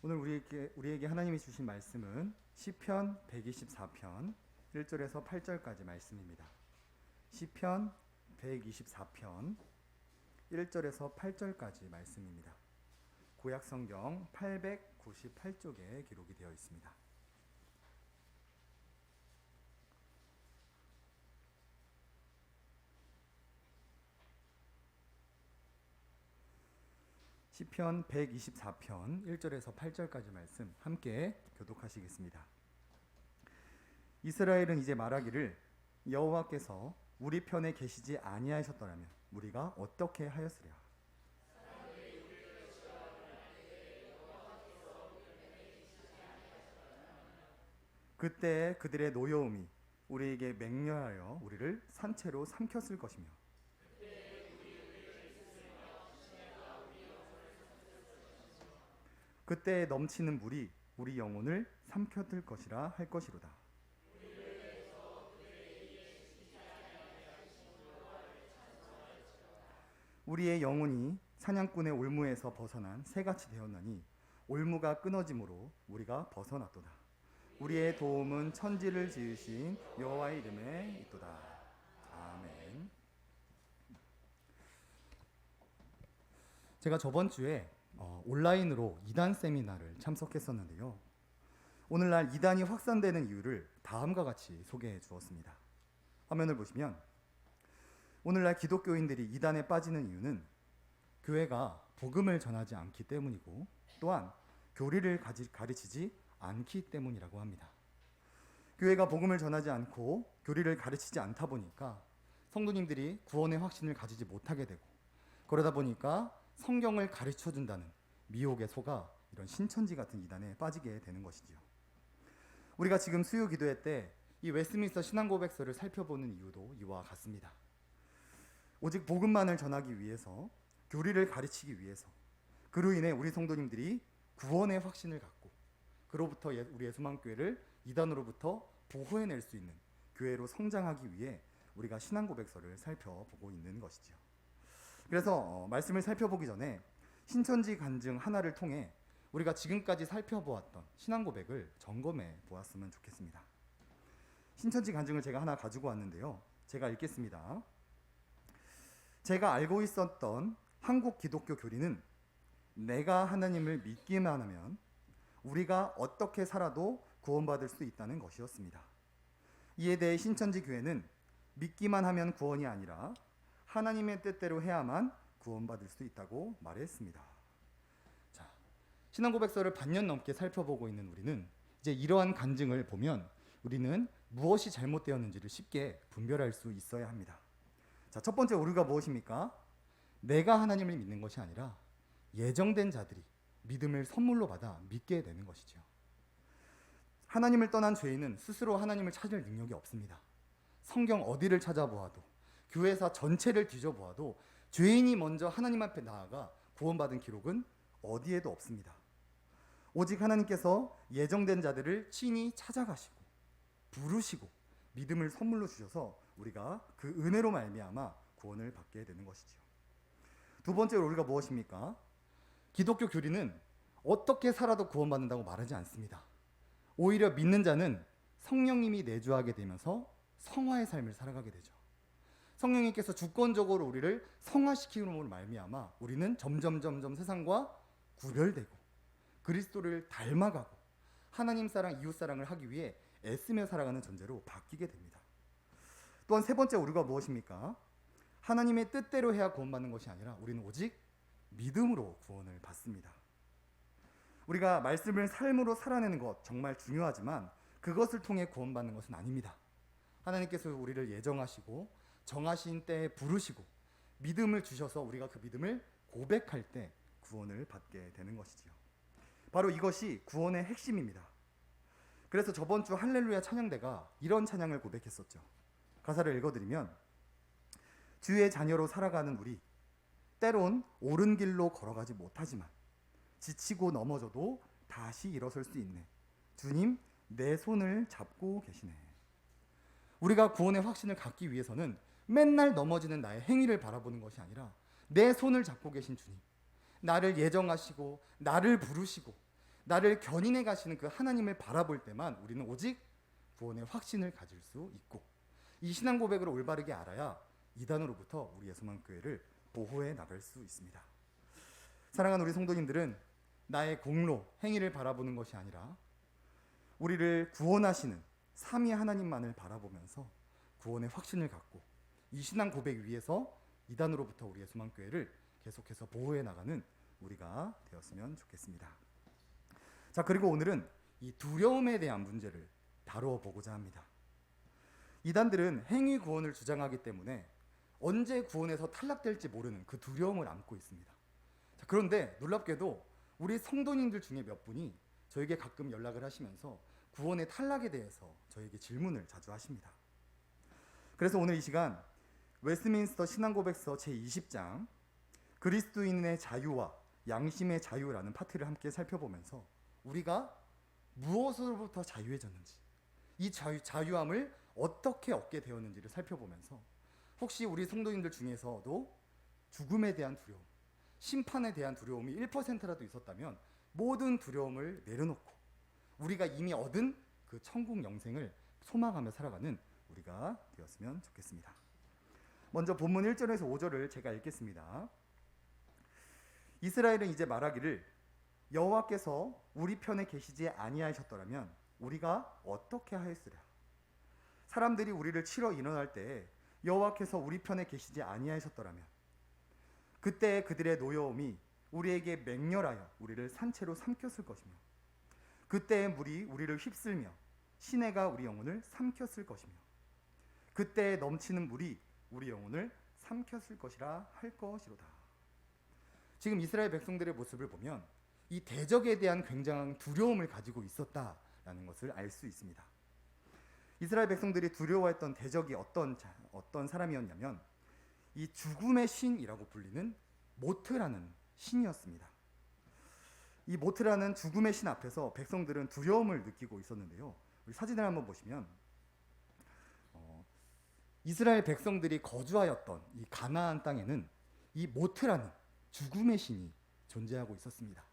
오늘 우리에게 하나님이 주신 말씀은 시편 124편 1절에서 8절까지 말씀입니다. 시편 124편 1절에서 8절까지 말씀입니다. 구약 성경 898쪽에 기록이 되어 있습니다. 시편 124편 1절에서 8절까지 말씀 함께 교독하시겠습니다. 이스라엘은 이제 말하기를 여호와께서 우리 편에 계시지 아니하셨더라면 우리가 어떻게 하였으랴. 그때 그들의 노여움이 우리에게 맹렬하여 우리를 산채로 삼켰을 것이며 그때 넘치는 물이 우리 영혼을 삼켜들 것이라 할 것이로다. 우리의 영혼이 사냥꾼의 올무에서 벗어난 새같이 되었나니 올무가 끊어짐으로 우리가 벗어났도다. 우리의 도움은 천지를 지으신 여호와의 이름에 있도다. 아멘. 제가 저번 주에 온라인으로 이단 세미나를 참석했었는데요. 오늘날 이단이 확산되는 이유를 다음과 같이 소개해 주었습니다. 화면을 보시면 오늘날 기독교인들이 이단에 빠지는 이유는 교회가 복음을 전하지 않기 때문이고 또한 교리를 가르치지 않기 때문이라고 합니다. 교회가 복음을 전하지 않고 교리를 가르치지 않다 보니까 성도님들이 구원의 확신을 가지지 못하게 되고 그러다 보니까 성경을 가르쳐준다는 미혹에 속아 이런 신천지 같은 이단에 빠지게 되는 것이지요. 우리가 지금 수요 기도회 때 이 웨스트민스터 신앙고백서를 살펴보는 이유도 이와 같습니다. 오직 복음만을 전하기 위해서, 교리를 가르치기 위해서, 그로 인해 우리 성도님들이 구원의 확신을 갖고 그로부터 우리의 소망교회를 이단으로부터 보호해낼 수 있는 교회로 성장하기 위해 우리가 신앙고백서를 살펴보고 있는 것이죠. 그래서 말씀을 살펴보기 전에 신천지 간증 하나를 통해 우리가 지금까지 살펴보았던 신앙고백을 점검해 보았으면 좋겠습니다. 신천지 간증을 제가 하나 가지고 왔는데요. 제가 읽겠습니다. 제가 알고 있었던 한국 기독교 교리는 내가 하나님을 믿기만 하면 우리가 어떻게 살아도 구원받을 수 있다는 것이었습니다. 이에 대해 신천지 교회는 믿기만 하면 구원이 아니라 하나님의 뜻대로 해야만 구원받을 수 있다고 말했습니다. 자, 신앙고백서를 반년 넘게 살펴보고 있는 우리는 이제 이러한 간증을 보면 우리는 무엇이 잘못되었는지를 쉽게 분별할 수 있어야 합니다. 자, 첫 번째 오류가 무엇입니까? 내가 하나님을 믿는 것이 아니라 예정된 자들이 믿음을 선물로 받아 믿게 되는 것이죠. 하나님을 떠난 죄인은 스스로 하나님을 찾을 능력이 없습니다. 성경 어디를 찾아보아도 교회사 전체를 뒤져보아도 죄인이 먼저 하나님 앞에 나아가 구원받은 기록은 어디에도 없습니다. 오직 하나님께서 예정된 자들을 친히 찾아가시고 부르시고 믿음을 선물로 주셔서 우리가 그 은혜로 말미암아 구원을 받게 되는 것이죠. 두 번째로 우리가 무엇입니까? 기독교 교리는 어떻게 살아도 구원받는다고 말하지 않습니다. 오히려 믿는 자는 성령님이 내주하게 되면서 성화의 삶을 살아가게 되죠. 성령님께서 주권적으로 우리를 성화시키므로 말미암아 우리는 점점 세상과 구별되고 그리스도를 닮아가고 하나님 사랑, 이웃 사랑을 하기 위해 애쓰며 살아가는 존재로 바뀌게 됩니다. 또한 세 번째 오류가 무엇입니까? 하나님의 뜻대로 해야 구원받는 것이 아니라 우리는 오직 믿음으로 구원을 받습니다. 우리가 말씀을 삶으로 살아내는 것 정말 중요하지만 그것을 통해 구원받는 것은 아닙니다. 하나님께서 우리를 예정하시고 정하신 때에 부르시고 믿음을 주셔서 우리가 그 믿음을 고백할 때 구원을 받게 되는 것이지요. 바로 이것이 구원의 핵심입니다. 그래서 저번 주 할렐루야 찬양대가 이런 찬양을 고백했었죠. 가사를 읽어드리면 주의 자녀로 살아가는 우리 때론 옳은 길로 걸어가지 못하지만 지치고 넘어져도 다시 일어설 수 있네. 주님 내 손을 잡고 계시네. 우리가 구원의 확신을 갖기 위해서는 맨날 넘어지는 나의 행위를 바라보는 것이 아니라 내 손을 잡고 계신 주님, 나를 예정하시고 나를 부르시고 나를 견인해 가시는 그 하나님을 바라볼 때만 우리는 오직 구원의 확신을 가질 수 있고, 이 신앙 고백을 올바르게 알아야 이단으로부터 우리 예수만교회를 보호해 나갈 수 있습니다. 사랑하는 우리 성도님들은 나의 공로, 행위를 바라보는 것이 아니라 우리를 구원하시는 삼위 하나님만을 바라보면서 구원의 확신을 갖고 이 신앙 고백 위에서 이단으로부터 우리 예수만교회를 계속해서 보호해 나가는 우리가 되었으면 좋겠습니다. 자, 그리고 오늘은 이 두려움에 대한 문제를 다루어 보고자 합니다. 이단들은 행위 구원을 주장하기 때문에 언제 구원에서 탈락될지 모르는 그 두려움을 안고 있습니다. 자, 그런데 놀랍게도 우리 성도님들 중에 몇 분이 저에게 가끔 연락을 하시면서 구원의 탈락에 대해서 저에게 질문을 자주 하십니다. 그래서 오늘 이 시간 웨스트민스터 신앙고백서 제20장 그리스도인의 자유와 양심의 자유라는 파트를 함께 살펴보면서 우리가 무엇으로부터 자유해졌는지, 이 자유함을 어떻게 얻게 되었는지를 살펴보면서 혹시 우리 성도님들 중에서도 죽음에 대한 두려움, 심판에 대한 두려움이 1%라도 있었다면 모든 두려움을 내려놓고 우리가 이미 얻은 그 천국 영생을 소망하며 살아가는 우리가 되었으면 좋겠습니다. 먼저 본문 1절에서 5절을 제가 읽겠습니다. 이스라엘은 이제 말하기를 여호와께서 우리 편에 계시지 아니하셨더라면 우리가 어떻게 하였으랴. 사람들이 우리를 치러 일어날 때 여호와께서 우리 편에 계시지 아니하셨더라면 그때 그들의 노여움이 우리에게 맹렬하여 우리를 산채로 삼켰을 것이며 그때의 물이 우리를 휩쓸며 시내가 우리 영혼을 삼켰을 것이며 그때에 넘치는 물이 우리 영혼을 삼켰을 것이라 할 것이로다. 지금 이스라엘 백성들의 모습을 보면 이 대적에 대한 굉장한 두려움을 가지고 있었다라는 것을 알 수 있습니다. 이스라엘 백성들이 두려워했던 대적이 어떤 사람이었냐면 이 죽음의 신이라고 불리는 모트라는 신이었습니다. 이 모트라는 죽음의 신 앞에서 백성들은 두려움을 느끼고 있었는데요. 우리 사진을 한번 보시면 이스라엘 백성들이 거주하였던 이 가나안 땅에는 이 모트라는 죽음의 신이 존재하고 있었습니다.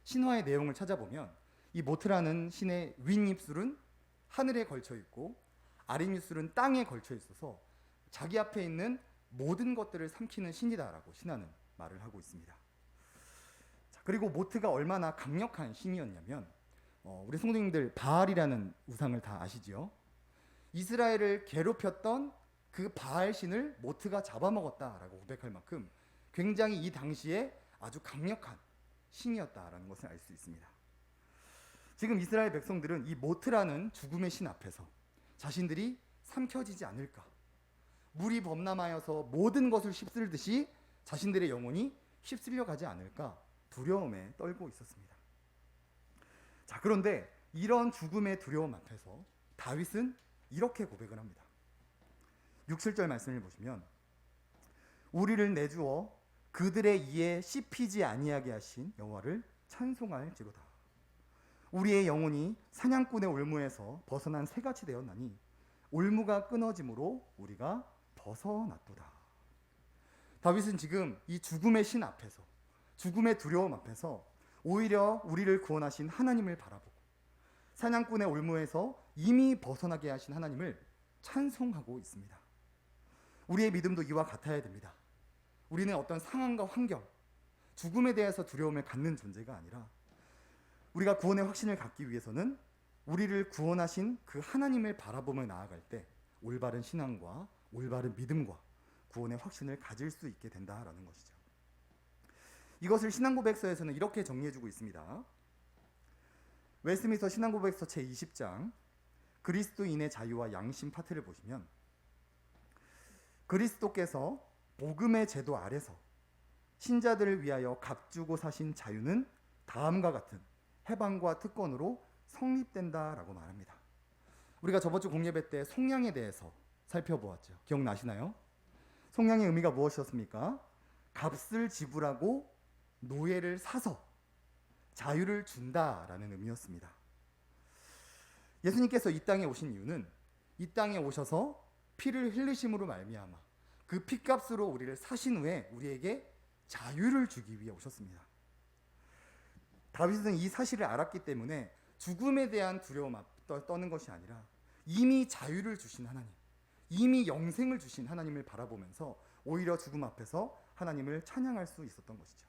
신화의 내용을 찾아보면 이 모트라는 신의 윗입술은 하늘에 걸쳐 있고 아랫입술은 땅에 걸쳐 있어서 자기 앞에 있는 모든 것들을 삼키는 신이다라고 신화는 말을 하고 있습니다. 자, 그리고 모트가 얼마나 강력한 신이었냐면 우리 성도님들 바알이라는 우상을 다 아시지요? 이스라엘을 괴롭혔던 그 바알 신을 모트가 잡아먹었다라고 고백할 만큼 굉장히 이 당시에 아주 강력한 신이었다라는 것을 알 수 있습니다. 지금 이스라엘 백성들은 이 모트라는 죽음의 신 앞에서 자신들이 삼켜지지 않을까, 물이 범람하여서 모든 것을 휩쓸듯이 자신들의 영혼이 휩쓸려 가지 않을까 두려움에 떨고 있었습니다. 자, 그런데 이런 죽음의 두려움 앞에서 다윗은 이렇게 고백을 합니다. 6, 7절 말씀을 보시면 우리를 내주어 그들의 이에 씹히지 아니하게 하신 여호와를 찬송할지로다. 우리의 영혼이 사냥꾼의 올무에서 벗어난 새같이 되었나니 올무가 끊어짐으로 우리가 벗어났도다. 다윗은 지금 이 죽음의 신 앞에서, 죽음의 두려움 앞에서 오히려 우리를 구원하신 하나님을 바라보고 사냥꾼의 올무에서 이미 벗어나게 하신 하나님을 찬송하고 있습니다. 우리의 믿음도 이와 같아야 됩니다. 우리는 어떤 상황과 환경, 죽음에 대해서 두려움을 갖는 존재가 아니라 우리가 구원의 확신을 갖기 위해서는 우리를 구원하신 그 하나님을 바라보며 나아갈 때 올바른 신앙과 올바른 믿음과 구원의 확신을 가질 수 있게 된다라는 것이죠. 이것을 신앙고백서에서는 이렇게 정리해주고 있습니다. 웨스트민스터 신앙고백서 제20장 그리스도인의 자유와 양심 파트를 보시면 그리스도께서 복음의 제도 아래서 신자들을 위하여 값주고 사신 자유는 다음과 같은 해방과 특권으로 성립된다라고 말합니다. 우리가 저번 주 공예배 때 속량에 대해서 살펴보았죠. 기억나시나요? 속량의 의미가 무엇이었습니까? 값을 지불하고 노예를 사서 자유를 준다라는 의미였습니다. 예수님께서 이 땅에 오신 이유는 이 땅에 오셔서 피를 흘리심으로 말미암아 그 피값으로 우리를 사신 후에 우리에게 자유를 주기 위해 오셨습니다. 다윗은 이 사실을 알았기 때문에 죽음에 대한 두려움 떠는 것이 아니라 이미 자유를 주신 하나님, 이미 영생을 주신 하나님을 바라보면서 오히려 죽음 앞에서 하나님을 찬양할 수 있었던 것이죠.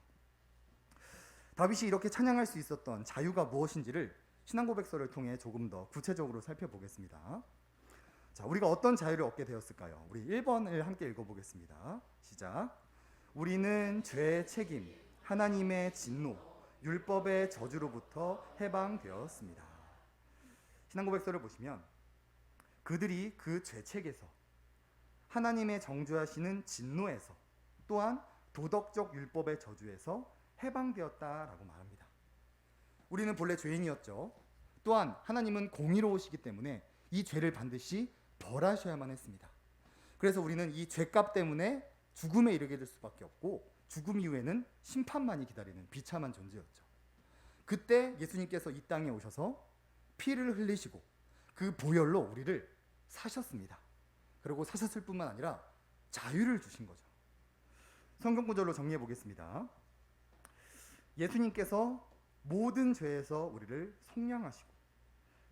다윗이 이렇게 찬양할 수 있었던 자유가 무엇인지를 신앙고백서를 통해 조금 더 구체적으로 살펴보겠습니다. 자, 우리가 어떤 자유를 얻게 되었을까요? 우리 1번을 함께 읽어보겠습니다. 시작. 우리는 죄의 책임, 하나님의 진노, 율법의 저주로부터 해방되었습니다. 신앙고백서를 보시면 그들이 그 죄책에서, 하나님의 정죄하시는 진노에서, 또한 도덕적 율법의 저주에서 해방되었다라고 말합니다. 우리는 본래 죄인이었죠. 또한 하나님은 공의로우시기 때문에 이 죄를 반드시 벌하셔야만 했습니다. 그래서 우리는 이 죄값 때문에 죽음에 이르게 될 수밖에 없고 죽음 이후에는 심판만이 기다리는 비참한 존재였죠. 그때 예수님께서 이 땅에 오셔서 피를 흘리시고 그 보혈로 우리를 사셨습니다. 그리고 사셨을 뿐만 아니라 자유를 주신 거죠. 성경 구절로 정리해 보겠습니다. 예수님께서 모든 죄에서 우리를 속량하시고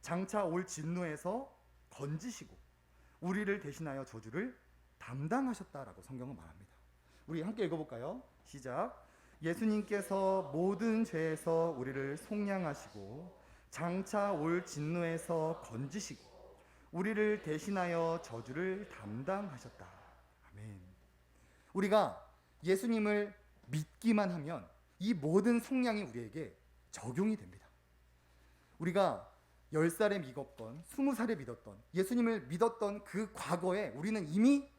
장차 올 진노에서 건지시고 우리를 대신하여 저주를 담당하셨다라고 성경은 말합니다. 우리 함께 읽어볼까요? 시작. 예수님께서 모든 죄에서 우리를 속량하시고 장차 올 진노에서 건지시고 우리를 대신하여 저주를 담당하셨다. 아멘. 우리가 예수님을 믿기만 하면 이 모든 속량이 우리에게 적용이 됩니다. 우리가 10살에 믿었던, 20살에 믿었던, 예수님을 믿었던 그 과거에 우리는 이미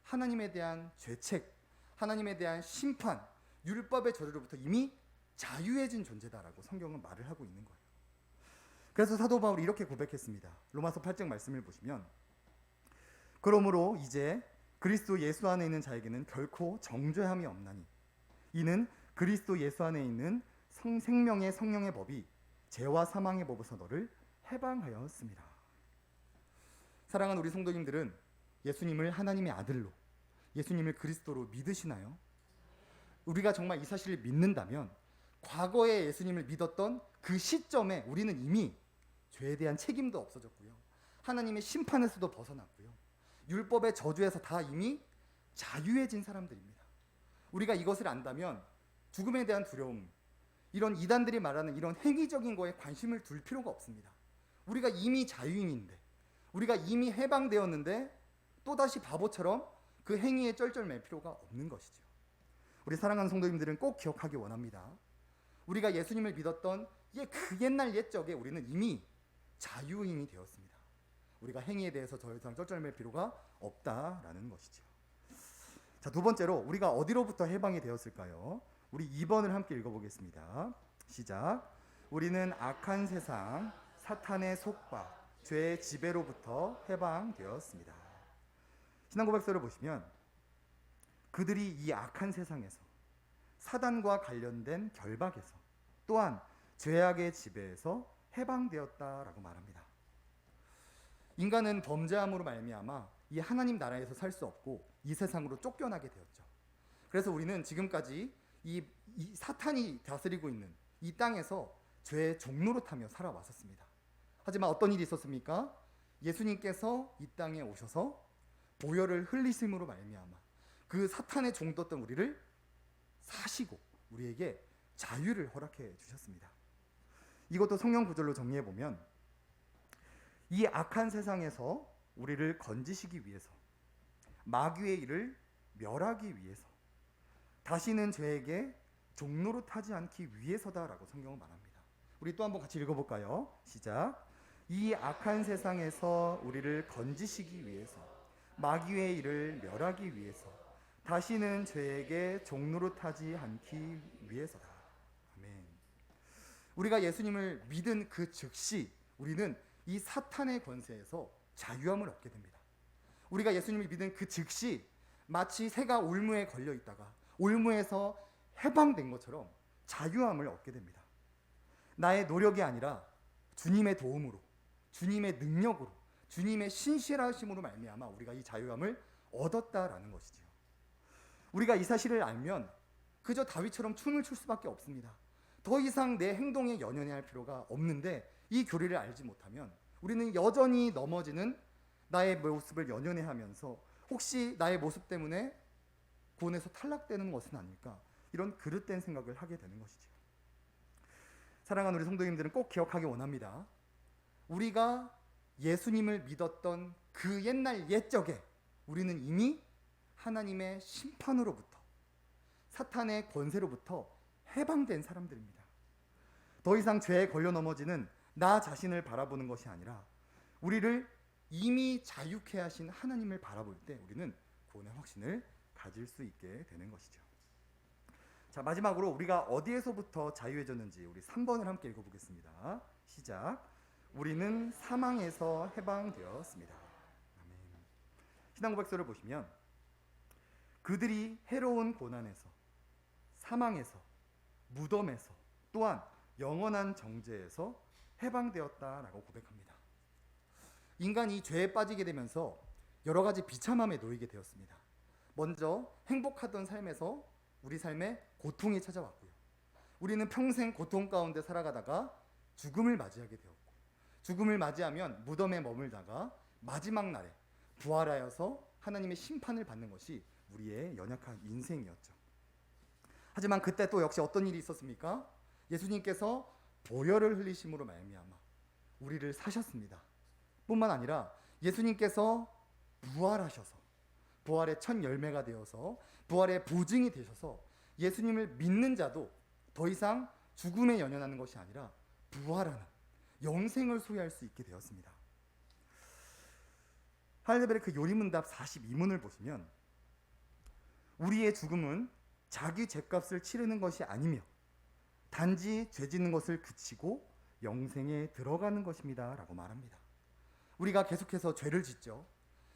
하나님에 대한 죄책, 하나님에 대한 심판, 율법의 저주로부터 이미 자유해진 존재다라고 성경은 말을 하고 있는 거예요. 그래서 사도 바울이 이렇게 고백했습니다. 로마서 8장 말씀을 보시면 그러므로 이제 그리스도 예수 안에 있는 자에게는 결코 정죄함이 없나니 이는 그리스도 예수 안에 있는 생명의 성령의 법이 죄와 사망의 법에서 너를 해방하였습니다. 사랑하는 우리 성도님들은 예수님을 하나님의 아들로, 예수님을 그리스도로 믿으시나요? 우리가 정말 이 사실을 믿는다면 과거에 예수님을 믿었던 그 시점에 우리는 이미 죄에 대한 책임도 없어졌고요, 하나님의 심판에서도 벗어났고요, 율법의 저주에서 다 이미 자유해진 사람들입니다. 우리가 이것을 안다면 죽음에 대한 두려움, 이런 이단들이 말하는 이런 행위적인 거에 관심을 둘 필요가 없습니다. 우리가 이미 자유인인데, 우리가 이미 해방되었는데 또다시 바보처럼 그 행위에 쩔쩔맬 필요가 없는 것이죠. 우리 사랑하는 성도님들은 꼭 기억하기 원합니다. 우리가 예수님을 믿었던 그 옛날 옛적에 우리는 이미 자유인이 되었습니다. 우리가 행위에 대해서 더 이상 쩔쩔맬 필요가 없다라는 것이죠. 자, 두 번째로 우리가 어디로부터 해방이 되었을까요? 우리 2번을 함께 읽어보겠습니다. 시작. 우리는 악한 세상, 사탄의 속박, 죄의 지배로부터 해방되었습니다. 신앙고백서를 보시면 그들이 이 악한 세상에서, 사단과 관련된 결박에서, 또한 죄악의 지배에서 해방되었다라고 말합니다. 인간은 범죄함으로 말미암아 이 하나님 나라에서 살 수 없고 이 세상으로 쫓겨나게 되었죠. 그래서 우리는 지금까지 이 사탄이 다스리고 있는 이 땅에서 죄의 종노릇하며 살아왔었습니다. 하지만 어떤 일이 있었습니까? 예수님께서 이 땅에 오셔서 보혈을 흘리심으로 말미암아 그 사탄의 종됐던 우리를 사시고 우리에게 자유를 허락해 주셨습니다. 이것도 성경 구절로 정리해 보면 이 악한 세상에서 우리를 건지시기 위해서, 마귀의 일을 멸하기 위해서, 다시는 죄에게 종노릇하지 않기 위해서다라고 성경은 말합니다. 우리 또 한번 같이 읽어볼까요? 시작. 이 악한 세상에서 우리를 건지시기 위해서, 마귀의 일을 멸하기 위해서, 다시는 죄에게 종노릇하지 않기 위해서다. 아멘. 우리가 예수님을 믿은 그 즉시 우리는 이 사탄의 권세에서 자유함을 얻게 됩니다. 우리가 예수님을 믿은 그 즉시 마치 새가 올무에 걸려 있다가 올무에서 해방된 것처럼 자유함을 얻게 됩니다. 나의 노력이 아니라 주님의 도움으로, 주님의 능력으로, 주님의 신실하심으로 말미암아 우리가 이 자유함을 얻었다라는 것이지요. 우리가 이 사실을 알면 그저 다윗처럼 춤을 출 수밖에 없습니다. 더 이상 내 행동에 연연해야 할 필요가 없는데 이 교리를 알지 못하면 우리는 여전히 넘어지는 나의 모습을 연연해하면서 혹시 나의 모습 때문에 구원에서 탈락되는 것은 아닐까, 이런 그릇된 생각을 하게 되는 것이죠. 사랑하는 우리 성도님들은 꼭 기억하기 원합니다. 우리가 예수님을 믿었던 그 옛날 옛적에 우리는 이미 하나님의 심판으로부터, 사탄의 권세로부터 해방된 사람들입니다. 더 이상 죄에 걸려 넘어지는 나 자신을 바라보는 것이 아니라 우리를 이미 자유케 하신 하나님을 바라볼 때 우리는 구원의 확신을 가질 수 있게 되는 것이죠. 자, 마지막으로 우리가 어디에서부터 자유해졌는지 우리 3번을 함께 읽어보겠습니다. 시작. 우리는 사망에서 해방되었습니다. 아멘. 신앙고백서를 보시면 그들이 해로운 고난에서, 사망에서, 무덤에서, 또한 영원한 정죄에서 해방되었다라고 고백합니다. 인간이 죄에 빠지게 되면서 여러 가지 비참함에 놓이게 되었습니다. 먼저 행복하던 삶에서 우리 삶에 고통이 찾아왔고요. 우리는 평생 고통 가운데 살아가다가 죽음을 맞이하게 되었고, 죽음을 맞이하면 무덤에 머물다가 마지막 날에 부활하여서 하나님의 심판을 받는 것이 우리의 연약한 인생이었죠. 하지만 그때 또 역시 어떤 일이 있었습니까? 예수님께서 보혈을 흘리심으로 말미암아 우리를 사셨습니다. 뿐만 아니라 예수님께서 부활하셔서 부활의 첫 열매가 되어서 부활의 보증이 되셔서 예수님을 믿는 자도 더 이상 죽음에 연연하는 것이 아니라 부활하는 영생을 소유할 수 있게 되었습니다. 하일데베르크 요리문답 42문을 보시면 우리의 죽음은 자기 죄값을 치르는 것이 아니며 단지 죄 짓는 것을 그치고 영생에 들어가는 것입니다 라고 말합니다. 우리가 계속해서 죄를 짓죠.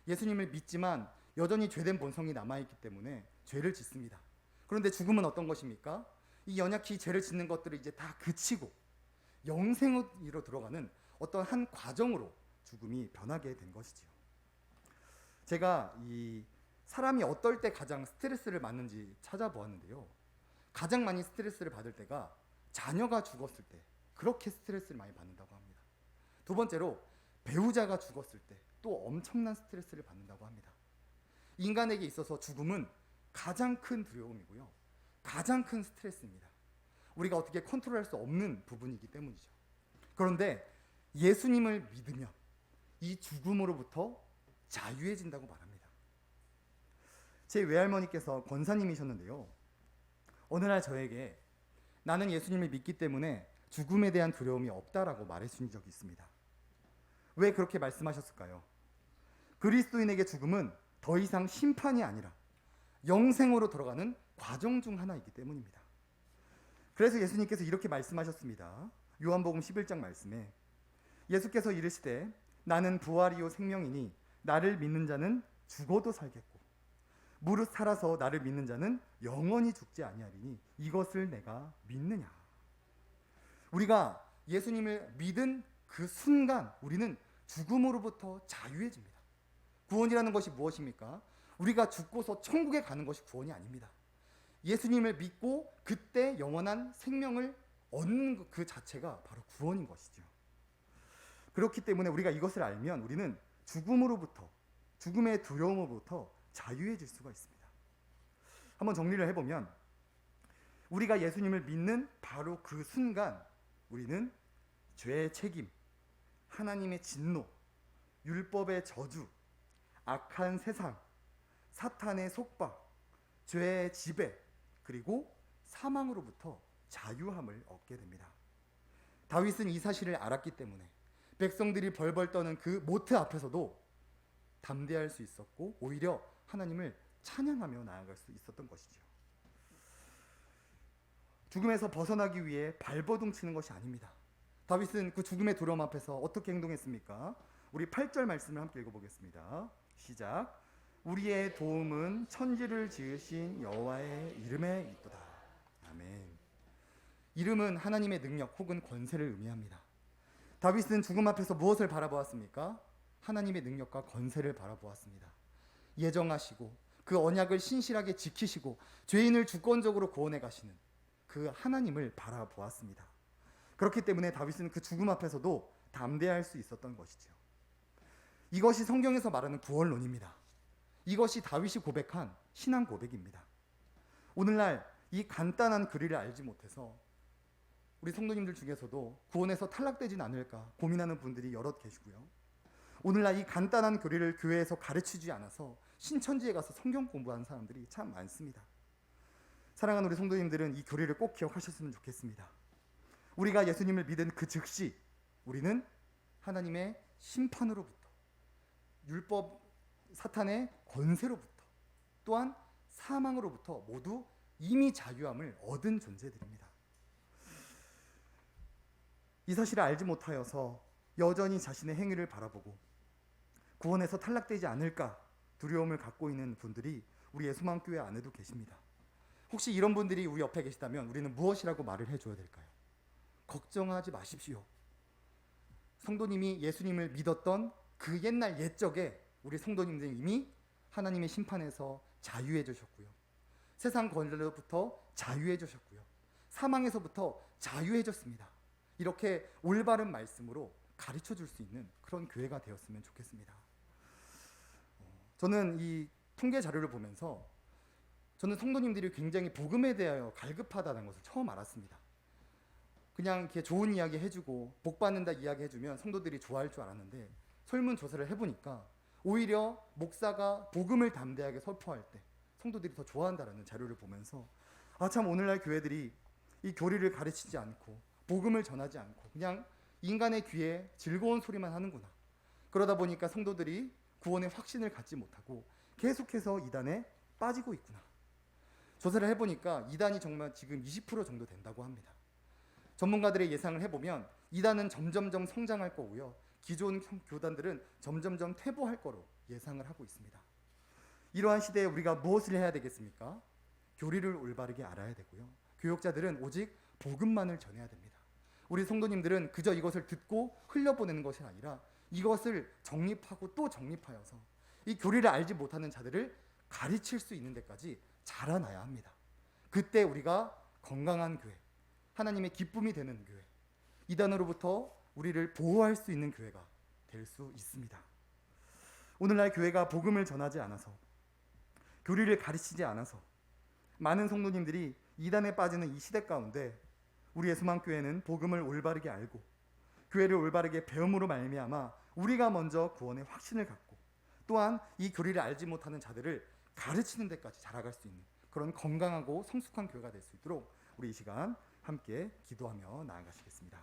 예수님을 믿지만 여전히 죄된 본성이 남아있기 때문에 죄를 짓습니다. 그런데 죽음은 어떤 것입니까? 이 연약히 죄를 짓는 것들을 이제 다 그치고 영생으로 들어가는 어떤 한 과정으로 죽음이 변하게 된 것이지요. 제가 이 사람이 어떨 때 가장 스트레스를 받는지 찾아보았는데요. 가장 많이 스트레스를 받을 때가 자녀가 죽었을 때, 그렇게 스트레스를 많이 받는다고 합니다. 두 번째로 배우자가 죽었을 때 또 엄청난 스트레스를 받는다고 합니다. 인간에게 있어서 죽음은 가장 큰 두려움이고요, 가장 큰 스트레스입니다. 우리가 어떻게 컨트롤할 수 없는 부분이기 때문이죠. 그런데 예수님을 믿으면 이 죽음으로부터 자유해진다고 말합니다. 제 외할머니께서 권사님이셨는데요, 어느 날 저에게 나는 예수님을 믿기 때문에 죽음에 대한 두려움이 없다라고 말해주신 적이 있습니다. 왜 그렇게 말씀하셨을까요? 그리스도인에게 죽음은 더 이상 심판이 아니라 영생으로 들어가는 과정 중 하나이기 때문입니다. 그래서 예수님께서 이렇게 말씀하셨습니다. 요한복음 11장 말씀에 예수께서 이르시되 나는 부활이요 생명이니 나를 믿는 자는 죽어도 살겠고 무릇 살아서 나를 믿는 자는 영원히 죽지 아니하리니 이것을 내가 믿느냐. 우리가 예수님을 믿은 그 순간 우리는 죽음으로부터 자유해집니다. 구원이라는 것이 무엇입니까? 우리가 죽고서 천국에 가는 것이 구원이 아닙니다. 예수님을 믿고 그때 영원한 생명을 얻는 그 자체가 바로 구원인 것이죠. 그렇기 때문에 우리가 이것을 알면 우리는 죽음으로부터, 죽음의 두려움으로부터 자유해질 수가 있습니다. 한번 정리를 해보면 우리가 예수님을 믿는 바로 그 순간 우리는 죄의 책임, 하나님의 진노, 율법의 저주, 악한 세상, 사탄의 속박, 죄의 지배, 그리고 사망으로부터 자유함을 얻게 됩니다. 다윗은 이 사실을 알았기 때문에 백성들이 벌벌 떠는 그 모트 앞에서도 담대할 수 있었고 오히려 하나님을 찬양하며 나아갈 수 있었던 것이죠. 죽음에서 벗어나기 위해 발버둥 치는 것이 아닙니다. 다윗은 그 죽음의 두려움 앞에서 어떻게 행동했습니까? 우리 8절 말씀을 함께 읽어보겠습니다. 시작. 우리의 도움은 천지를 지으신 여호와의 이름에 있도다. 아멘. 이름은 하나님의 능력 혹은 권세를 의미합니다. 다윗은 죽음 앞에서 무엇을 바라보았습니까? 하나님의 능력과 권세를 바라보았습니다. 예정하시고 그 언약을 신실하게 지키시고 죄인을 주권적으로 구원해 가시는 그 하나님을 바라보았습니다. 그렇기 때문에 다윗은 그 죽음 앞에서도 담대할 수 있었던 것이죠. 이것이 성경에서 말하는 구원론입니다. 이것이 다윗이 고백한 신앙 고백입니다. 오늘날 이 간단한 교리를 알지 못해서 우리 성도님들 중에서도 구원에서 탈락되진 않을까 고민하는 분들이 여럿 계시고요. 오늘날 이 간단한 교리를 교회에서 가르치지 않아서 신천지에 가서 성경 공부하는 사람들이 참 많습니다. 사랑하는 우리 성도님들은 이 교리를 꼭 기억하셨으면 좋겠습니다. 우리가 예수님을 믿은 그 즉시 우리는 하나님의 심판으로부터, 율법 사탄의 권세로부터, 또한 사망으로부터 모두 이미 자유함을 얻은 존재들입니다. 이 사실을 알지 못하여서 여전히 자신의 행위를 바라보고 구원에서 탈락되지 않을까 두려움을 갖고 있는 분들이 우리 예수만교회 안에도 계십니다. 혹시 이런 분들이 우리 옆에 계시다면 우리는 무엇이라고 말을 해줘야 될까요? 걱정하지 마십시오. 성도님이 예수님을 믿었던 그 옛날 옛적에 우리 성도님들이 이미 하나님의 심판에서 자유해 주셨고요. 세상 권세로부터 자유해 주셨고요. 사망에서부터 자유해 줬습니다. 이렇게 올바른 말씀으로 가르쳐 줄 수 있는 그런 교회가 되었으면 좋겠습니다. 저는 이 통계 자료를 보면서 저는 성도님들이 굉장히 복음에 대하여 갈급하다는 것을 처음 알았습니다. 그냥 이렇게 좋은 이야기 해주고 복 받는다 이야기 해주면 성도들이 좋아할 줄 알았는데 설문조사를 해보니까 오히려 목사가 복음을 담대하게 선포할 때 성도들이 더 좋아한다는 자료를 보면서 참 오늘날 교회들이 이 교리를 가르치지 않고 복음을 전하지 않고 그냥 인간의 귀에 즐거운 소리만 하는구나. 그러다 보니까 성도들이 구원의 확신을 갖지 못하고 계속해서 이단에 빠지고 있구나. 조사를 해보니까 이단이 정말 지금 20% 정도 된다고 합니다. 전문가들의 예상을 해보면 이단은 점점점 성장할 거고요. 기존 교단들은 점점점 퇴보할 거로 예상을 하고 있습니다. 이러한 시대에 우리가 무엇을 해야 되겠습니까? 교리를 올바르게 알아야 되고요. 교역자들은 오직 복음만을 전해야 됩니다. 우리 성도님들은 그저 이것을 듣고 흘려보내는 것이 아니라 이것을 정립하고 또 정립하여서 이 교리를 알지 못하는 자들을 가르칠 수 있는 데까지 자라나야 합니다. 그때 우리가 건강한 교회, 하나님의 기쁨이 되는 교회, 이단으로부터 우리를 보호할 수 있는 교회가 될 수 있습니다. 오늘날 교회가 복음을 전하지 않아서, 교리를 가르치지 않아서 많은 성도님들이 이단에 빠지는 이 시대 가운데 우리 예수만교회는 복음을 올바르게 알고 교회를 올바르게 배움으로 말미암아 우리가 먼저 구원의 확신을 갖고 또한 이 교리를 알지 못하는 자들을 가르치는 데까지 자라갈 수 있는 그런 건강하고 성숙한 교회가 될 수 있도록 우리 이 시간 함께 기도하며 나아가시겠습니다.